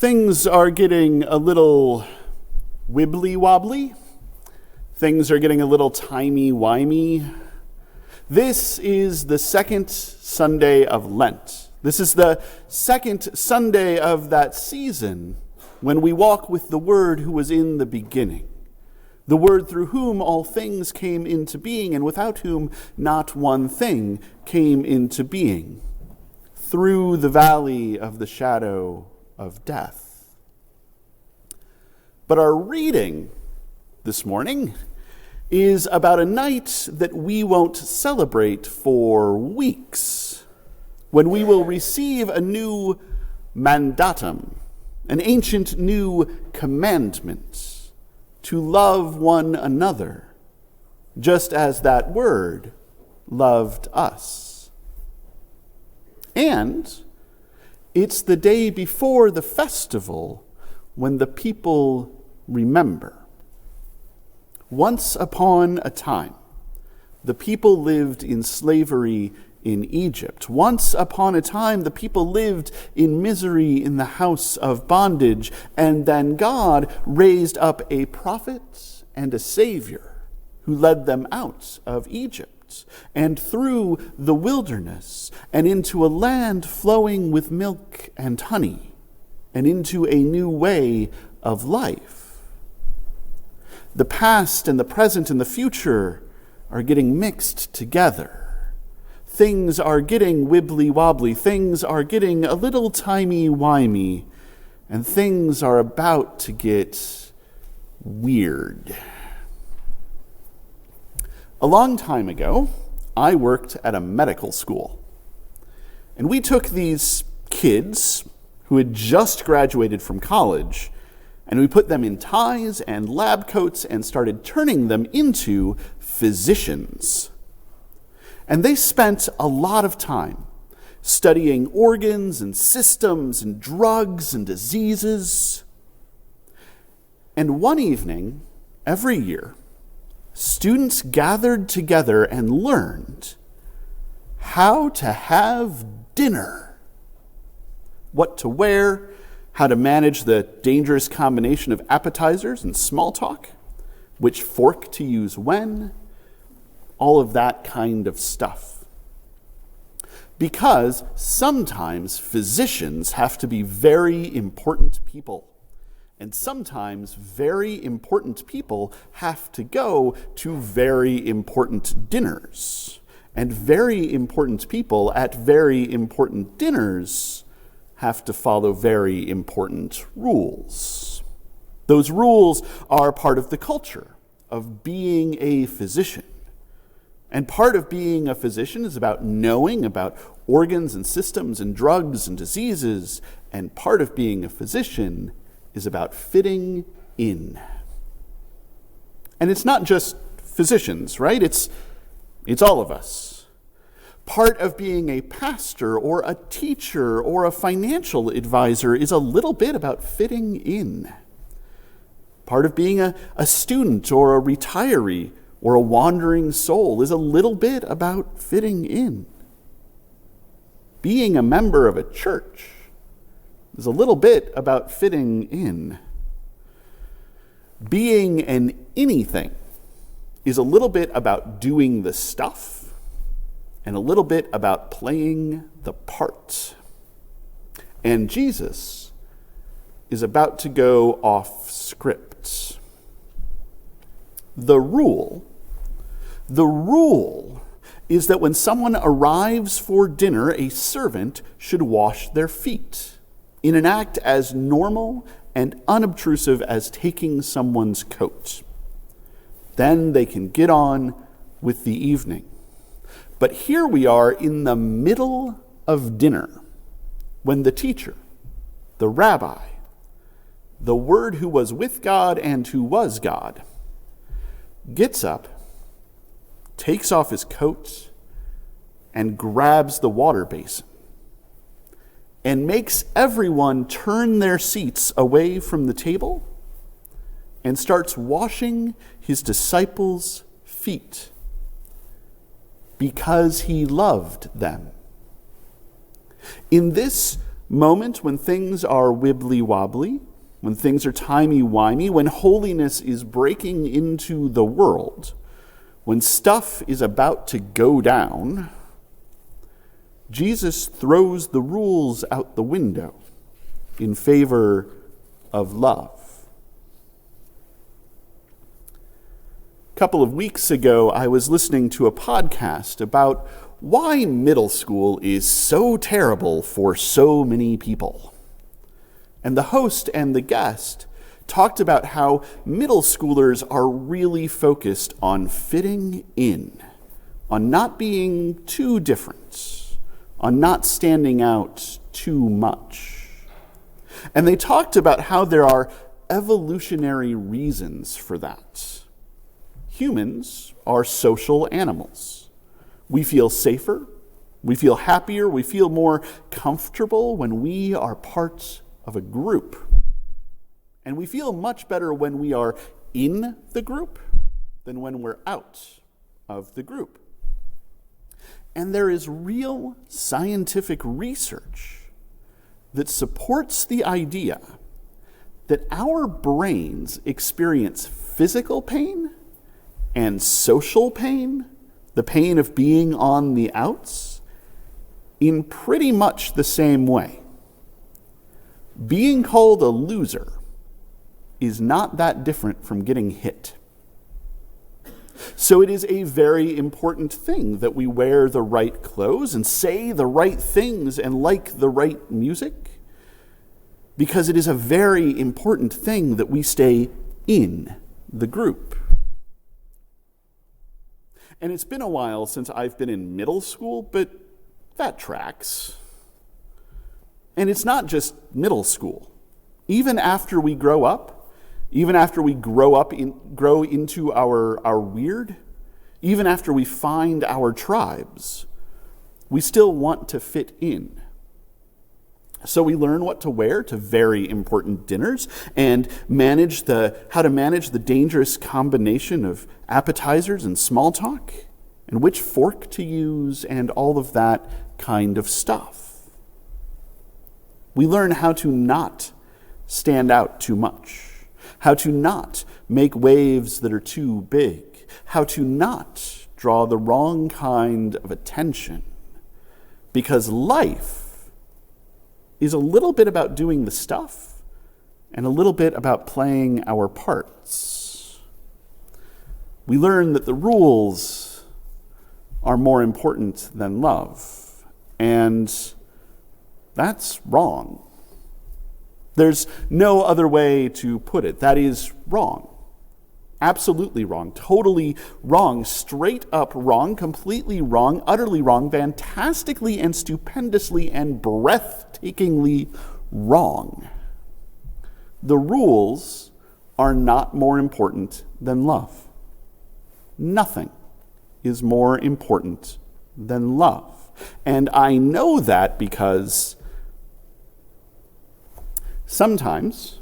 Things are getting a little wibbly-wobbly. Things are getting a little timey-wimey. This is the second Sunday of Lent. This is the second Sunday of that season when we walk with the Word who was in the beginning, the Word through whom all things came into being and without whom not one thing came into being, through the valley of the shadow of death. But our reading this morning is about a night that we won't celebrate for weeks, when we will receive a new mandatum, an ancient new commandment, to love one another, just as that Word loved us. And it's the day before the festival when the people remember. Once upon a time, the people lived in slavery in Egypt. Once upon a time, the people lived in misery in the house of bondage, and then God raised up a prophet and a savior who led them out of Egypt and through the wilderness and into a land flowing with milk and honey and into a new way of life. The past and the present and the future are getting mixed together. Things are getting wibbly-wobbly. Things are getting a little timey-wimey. And things are about to get weird. A long time ago, I worked at a medical school. And we took these kids who had just graduated from college, and we put them in ties and lab coats and started turning them into physicians. And they spent a lot of time studying organs and systems and drugs and diseases. And one evening, every year, students gathered together and learned how to have dinner, what to wear, how to manage the dangerous combination of appetizers and small talk, which fork to use when, all of that kind of stuff. Because sometimes physicians have to be very important people. And sometimes very important people have to go to very important dinners. And very important people at very important dinners have to follow very important rules. Those rules are part of the culture of being a physician. And part of being a physician is about knowing about organs and systems and drugs and diseases. And part of being a physician is about fitting in. And it's not just physicians, right? It's all of us. Part of being a pastor or a teacher or a financial advisor is a little bit about fitting in. Part of being a student or a retiree or a wandering soul is a little bit about fitting in. Being a member of a church is a little bit about fitting in. Being an anything is a little bit about doing the stuff and a little bit about playing the part. And Jesus is about to go off script. The rule is that when someone arrives for dinner, a servant should wash their feet in an act as normal and unobtrusive as taking someone's coat. Then they can get on with the evening. But here we are in the middle of dinner when the teacher, the rabbi, the Word who was with God and who was God, gets up, takes off his coat, and grabs the water basin and makes everyone turn their seats away from the table and starts washing his disciples' feet because he loved them. In this moment when things are wibbly-wobbly, when things are timey-wimey, when holiness is breaking into the world, when stuff is about to go down, Jesus throws the rules out the window in favor of love. A couple of weeks ago, I was listening to a podcast about why middle school is so terrible for so many people. And the host and the guest talked about how middle schoolers are really focused on fitting in, on not being too different, on not standing out too much. And they talked about how there are evolutionary reasons for that. Humans are social animals. We feel safer, we feel happier, we feel more comfortable when we are part of a group. And we feel much better when we are in the group than when we're out of the group. And there is real scientific research that supports the idea that our brains experience physical pain and social pain, the pain of being on the outs, in pretty much the same way. Being called a loser is not that different from getting hit. So it is a very important thing that we wear the right clothes and say the right things and like the right music, because it is a very important thing that we stay in the group. And it's been a while since I've been in middle school, but that tracks. And it's not just middle school. Even after we grow up, even after we grow into our weird, even after we find our tribes, we still want to fit in. So we learn what to wear to very important dinners and how to manage the dangerous combination of appetizers and small talk, and which fork to use, and all of that kind of stuff. We learn how to not stand out too much, how to not make waves that are too big, how to not draw the wrong kind of attention, because life is a little bit about doing the stuff and a little bit about playing our parts. We learn that the rules are more important than love, and that's wrong. There's no other way to put it. That is wrong. Absolutely wrong. Totally wrong. Straight up wrong. Completely wrong. Utterly wrong. Fantastically and stupendously and breathtakingly wrong. The rules are not more important than love. Nothing is more important than love. And I know that because sometimes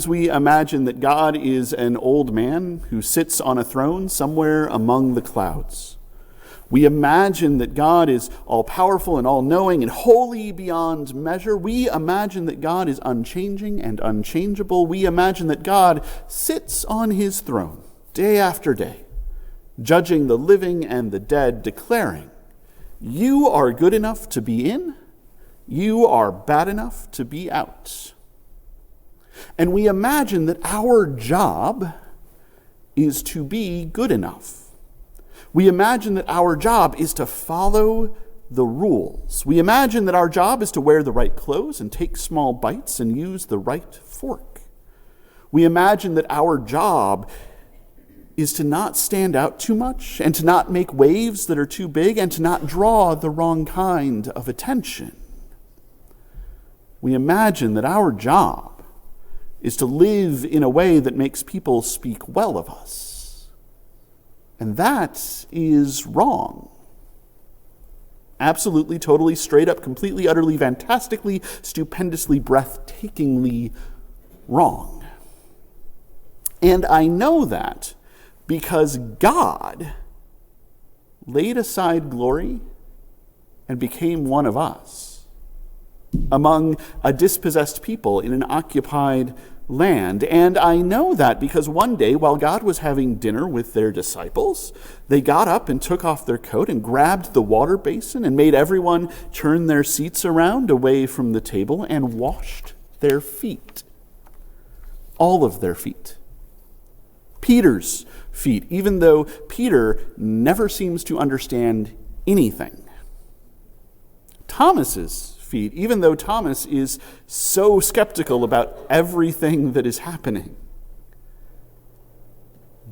we imagine that God is an old man who sits on a throne somewhere among the clouds. We imagine that God is all-powerful and all-knowing and holy beyond measure. We imagine that God is unchanging and unchangeable. We imagine that God sits on his throne day after day, judging the living and the dead, declaring, "You are good enough to be in, you are bad enough to be out." And we imagine that our job is to be good enough. We imagine that our job is to follow the rules. We imagine that our job is to wear the right clothes and take small bites and use the right fork. We imagine that our job is to not stand out too much and to not make waves that are too big and to not draw the wrong kind of attention. We imagine that our job is to live in a way that makes people speak well of us. And that is wrong. Absolutely, totally, straight up, completely, utterly, fantastically, stupendously, breathtakingly wrong. And I know that because God laid aside glory and became one of us. among a dispossessed people in an occupied land. And I know that because one day, while God was having dinner with their disciples, they got up and took off their coat and grabbed the water basin and made everyone turn their seats around away from the table and washed their feet. All of their feet. Peter's feet, even though Peter never seems to understand anything. Thomas's feet, even though Thomas is so skeptical about everything that is happening.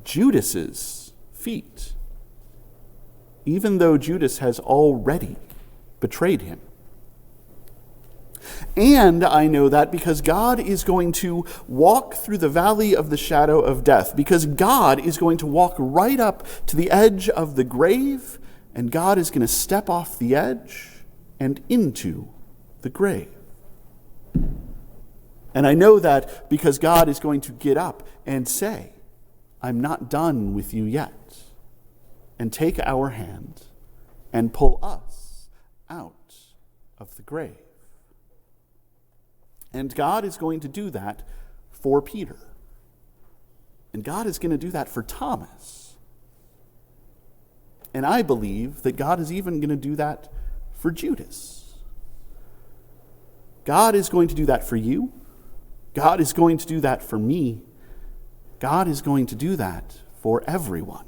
Judas's feet, even though Judas has already betrayed him. And I know that because God is going to walk through the valley of the shadow of death, because God is going to walk right up to the edge of the grave, and God is going to step off the edge and into the grave. And I know that because God is going to get up and say, I'm not done with you yet, and take our hand and pull us out of the grave. And God is going to do that for Peter. And God is going to do that for Thomas. And I believe that God is even going to do that for Judas. God is going to do that for you. God is going to do that for me. God is going to do that for everyone.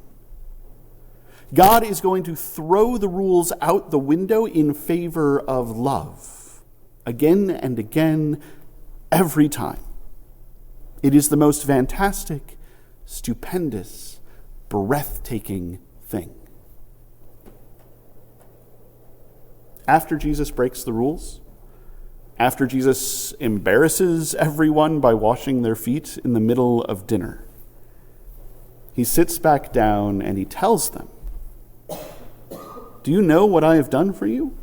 God is going to throw the rules out the window in favor of love. Again and again, every time. It is the most fantastic, stupendous, breathtaking thing. After Jesus breaks the rules, after Jesus embarrasses everyone by washing their feet in the middle of dinner, he sits back down and he tells them, do you know what I have done for you?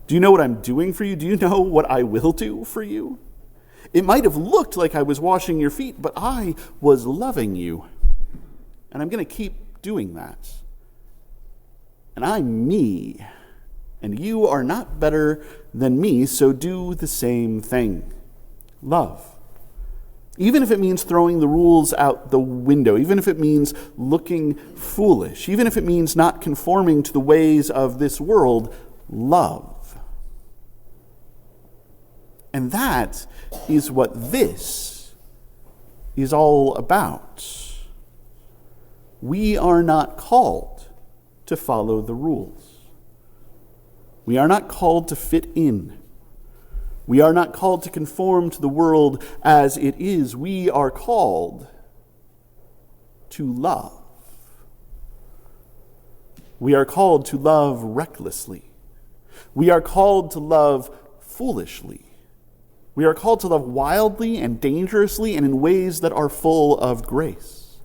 Do you know what I'm doing for you? Do you know what I will do for you? It might have looked like I was washing your feet, but I was loving you. And I'm going to keep doing that. And I'm me. And you are not better than me, so do the same thing. Love. Even if it means throwing the rules out the window, even if it means looking foolish, even if it means not conforming to the ways of this world, love. And that is what this is all about. We are not called to follow the rules. We are not called to fit in. We are not called to conform to the world as it is. We are called to love. We are called to love recklessly. We are called to love foolishly. We are called to love wildly and dangerously and in ways that are full of grace.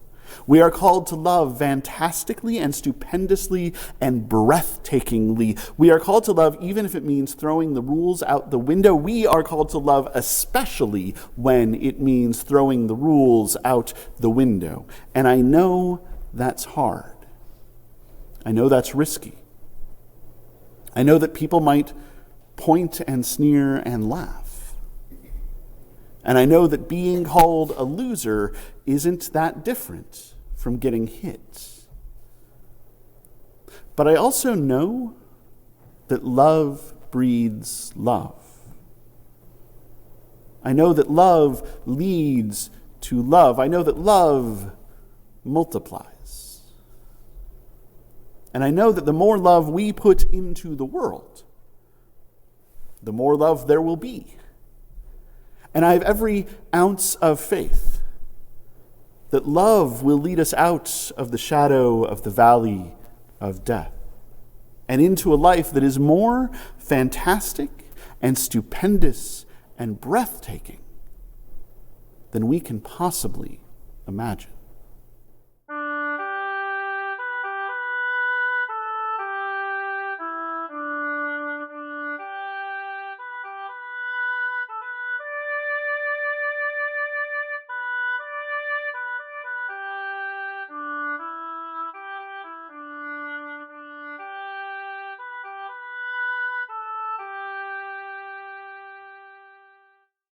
We are called to love fantastically and stupendously and breathtakingly. We are called to love even if it means throwing the rules out the window. We are called to love especially when it means throwing the rules out the window. And I know that's hard. I know that's risky. I know that people might point and sneer and laugh. And I know that being called a loser isn't that different from getting hit. But I also know that love breeds love. I know that love leads to love. I know that love multiplies. And I know that the more love we put into the world, the more love there will be. And I have every ounce of faith that love will lead us out of the shadow of the valley of death and into a life that is more fantastic and stupendous and breathtaking than we can possibly imagine.